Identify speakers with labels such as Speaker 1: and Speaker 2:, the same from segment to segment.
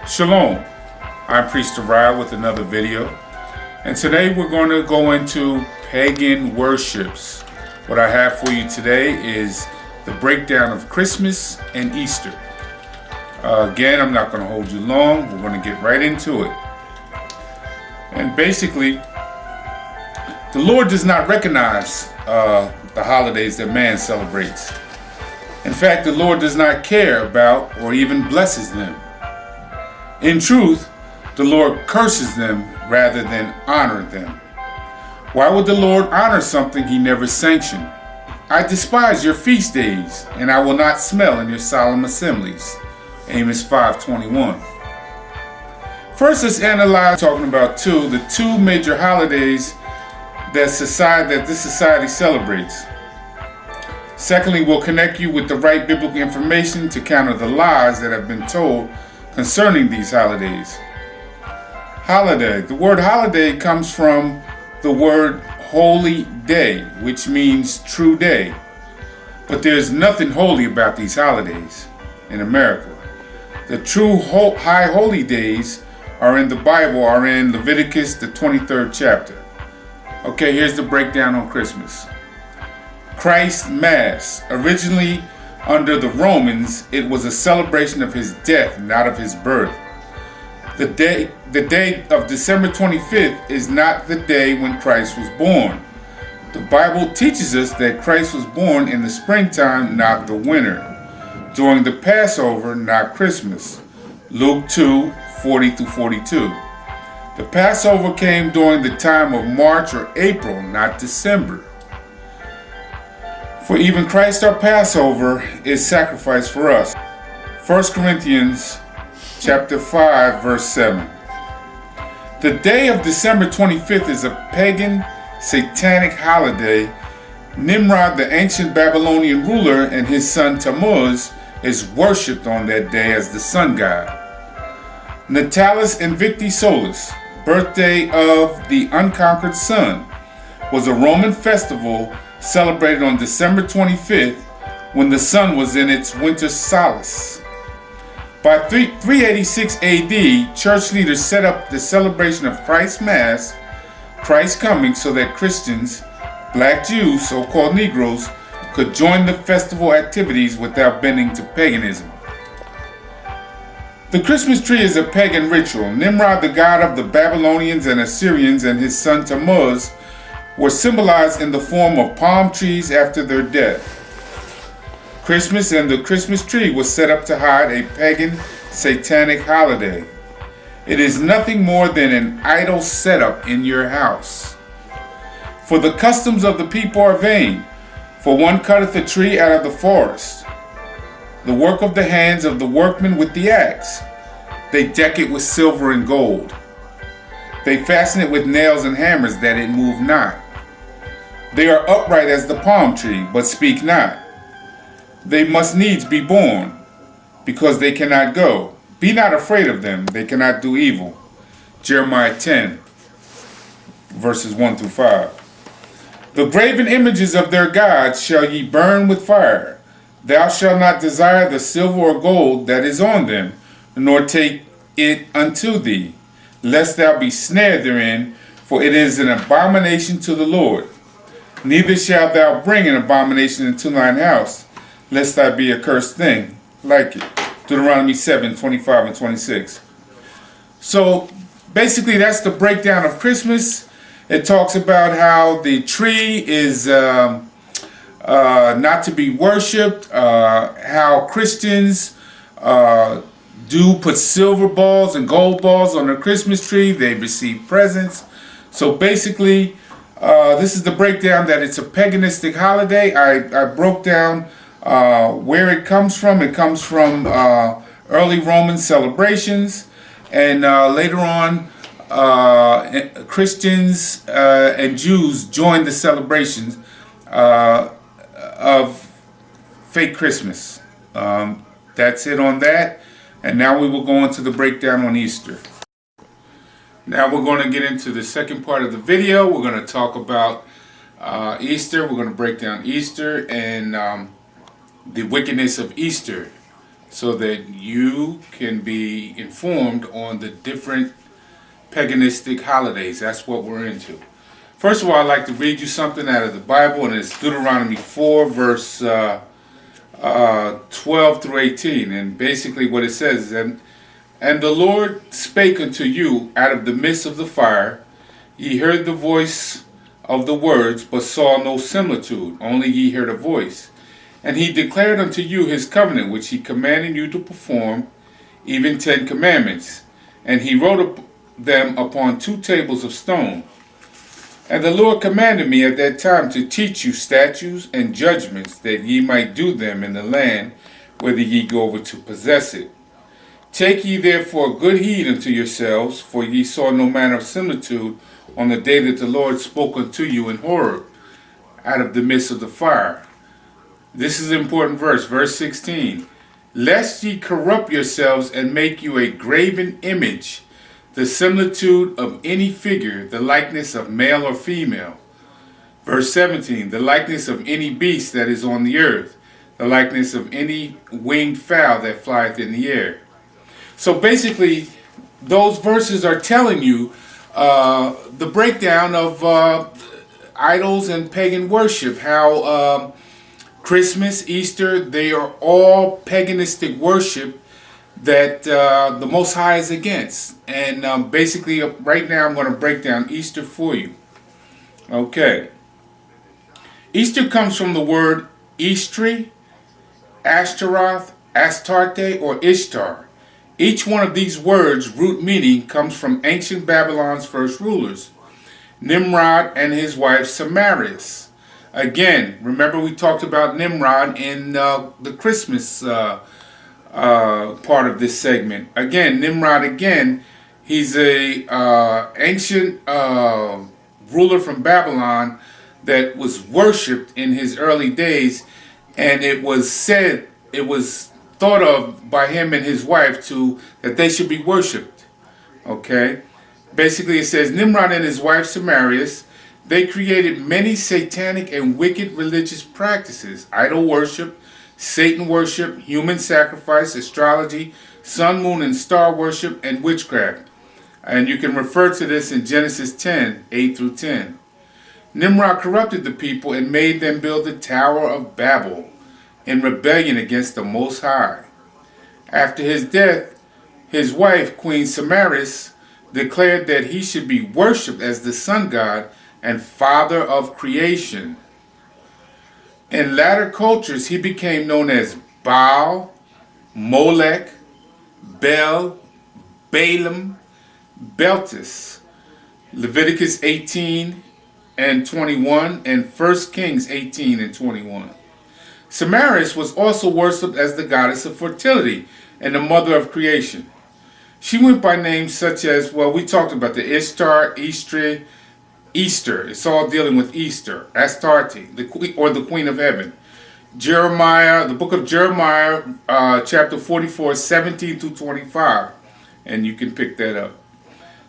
Speaker 1: Shalom, I'm Priest Uriah with another video, and today we're going to go into pagan worships. What I have for you today is the breakdown of Christmas and Easter. Again, I'm not going to hold you long, we're going to get right into it. And basically, the Lord does not recognize the holidays that man celebrates. In fact, the Lord does not care about or even blesses them. In truth, the Lord curses them rather than honor them. Why would the Lord honor something he never sanctioned? I despise your feast days, and I will not smell in your solemn assemblies. Amos 5:21. First, let's analyze talking about the two major holidays that this society celebrates. Secondly, we'll connect you with the right biblical information to counter the lies that have been told concerning these holidays. Holiday. The word holiday comes from the word holy day, which means true day. But there's nothing holy about these holidays in America. The true high holy days are in the Bible, are in Leviticus, the 23rd chapter. Okay, here's the breakdown on Christmas. Christ Mass. Originally, under the Romans, it was a celebration of his death, not of his birth. The day of December 25th is not the day when Christ was born. The Bible teaches us that Christ was born in the springtime, not the winter. During the Passover, not Christmas. Luke 2:40-42. The Passover came during the time of March or April, not December. For even Christ our Passover is sacrificed for us. 1 Corinthians chapter 5, verse 7. The day of December 25th is a pagan, satanic holiday. Nimrod, the ancient Babylonian ruler, and his son Tammuz is worshipped on that day as the sun god. Natalis Invicti Solis, birthday of the unconquered sun, was a Roman festival celebrated on December 25th when the sun was in its winter solace. By 386 AD, church leaders set up the celebration of Christ's Mass, Christ's coming, so that Christians, black Jews, so-called Negroes, could join the festival activities without bending to paganism. The Christmas tree is a pagan ritual. Nimrod, the god of the Babylonians and Assyrians, and his son Tammuz were symbolized in the form of palm trees after their death. Christmas and the Christmas tree was set up to hide a pagan, satanic holiday. It is nothing more than an idol setup in your house. For the customs of the people are vain, for one cutteth a tree out of the forest, the work of the hands of the workmen with the axe. They deck it with silver and gold. They fasten it with nails and hammers that it move not. They are upright as the palm tree, but speak not. They must needs be born, because they cannot go. Be not afraid of them, they cannot do evil. Jeremiah 10, verses 1-5. The graven images of their gods shall ye burn with fire. Thou shalt not desire the silver or gold that is on them, nor take it unto thee, lest thou be snared therein, for it is an abomination to the Lord. Neither shalt thou bring an abomination into thine house, lest thou be a cursed thing like it. Deuteronomy 7:25-26. So basically that's the breakdown of Christmas. It talks about how the tree is not to be worshipped, how Christians do put silver balls and gold balls on their Christmas tree. They receive presents. So basically, this is the breakdown that it's a paganistic holiday. I broke down where it comes from. It comes from early Roman celebrations, and later on, Christians and Jews joined the celebrations of fake Christmas. That's it on that. And now we will go into the breakdown on Easter. Now we're going to get into the second part of the video. We're going to talk about Easter. We're going to break down Easter and the wickedness of Easter. so that you can be informed on the different paganistic holidays. That's what we're into. First of all, I'd like to read you something out of the Bible, and it's Deuteronomy 4, verse 12 through 18. And basically what it says is, and the Lord spake unto you out of the midst of the fire. Ye heard the voice of the words, but saw no similitude, only ye heard a voice. And he declared unto you his covenant, which he commanded you to perform, even 10 commandments. And he wrote them upon 2 tables of stone. And the Lord commanded me at that time to teach you statutes and judgments, that ye might do them in the land whither ye go over to possess it. Take ye therefore good heed unto yourselves, for ye saw no manner of similitude on the day that the Lord spoke unto you in Horeb, out of the midst of the fire. This is an important verse, verse 16. Lest ye corrupt yourselves and make you a graven image, the similitude of any figure, the likeness of male or female. Verse 17. The likeness of any beast that is on the earth, the likeness of any winged fowl that flieth in the air. So basically, those verses are telling you the breakdown of idols and pagan worship, how Christmas, Easter, they are all paganistic worship that the Most High is against. And basically, right now I'm going to break down Easter for you. Okay. Easter comes from the word Eastri, Ashtaroth, Astarte, or Ishtar. Each one of these words' root meaning comes from ancient Babylon's first rulers, Nimrod and his wife Samaris. Again, remember we talked about Nimrod in the Christmas part of this segment. Again, Nimrod, he's a ancient ruler from Babylon that was worshipped in his early days, and it was thought of by him and his wife that they should be worshipped. Okay? Basically it says, Nimrod and his wife Samaris, they created many satanic and wicked religious practices: idol worship, Satan worship, human sacrifice, astrology, sun, moon, and star worship, and witchcraft. And you can refer to this in Genesis 10, 8 through 10. Nimrod corrupted the people and made them build the Tower of Babel in rebellion against the Most High. After his death, his wife, Queen Samaris, declared that he should be worshipped as the sun god and father of creation. In latter cultures, he became known as Baal, Molech, Bel, Balaam, Beltis. Leviticus 18 and 21 and 1 Kings 18 and 21. Samaris was also worshipped as the goddess of fertility and the mother of creation. She went by names such as, well, we talked about the Ishtar, Easter. It's all dealing with Easter. Astarte, the Queen of Heaven. Jeremiah, the book of Jeremiah, chapter 44, 17 through 25. And you can pick that up.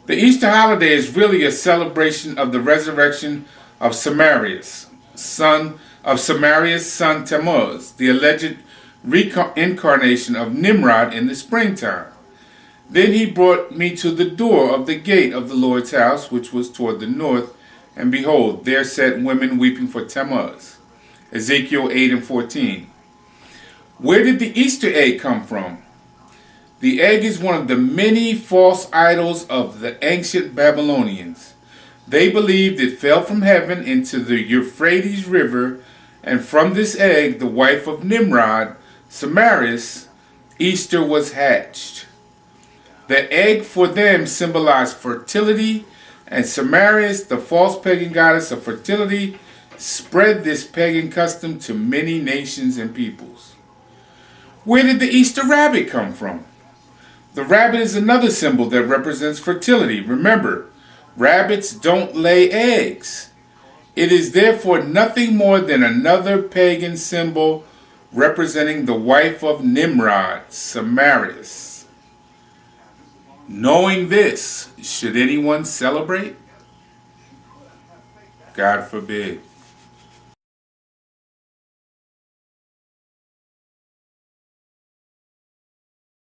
Speaker 1: The Easter holiday is really a celebration of the resurrection of Samaris, son Tammuz, the alleged reincarnation of Nimrod in the springtime. Then he brought me to the door of the gate of the Lord's house, which was toward the north, and behold, there sat women weeping for Tammuz. Ezekiel 8 and 14. Where did the Easter egg come from? The egg is one of the many false idols of the ancient Babylonians. They believed it fell from heaven into the Euphrates River, and from this egg, the wife of Nimrod, Samaris, Easter was hatched. The egg for them symbolized fertility, and Samaris, the false pagan goddess of fertility, spread this pagan custom to many nations and peoples. Where did the Easter rabbit come from? The rabbit is another symbol that represents fertility. Remember, rabbits don't lay eggs. It is therefore nothing more than another pagan symbol representing the wife of Nimrod, Samaris. Knowing this, should anyone celebrate? God forbid.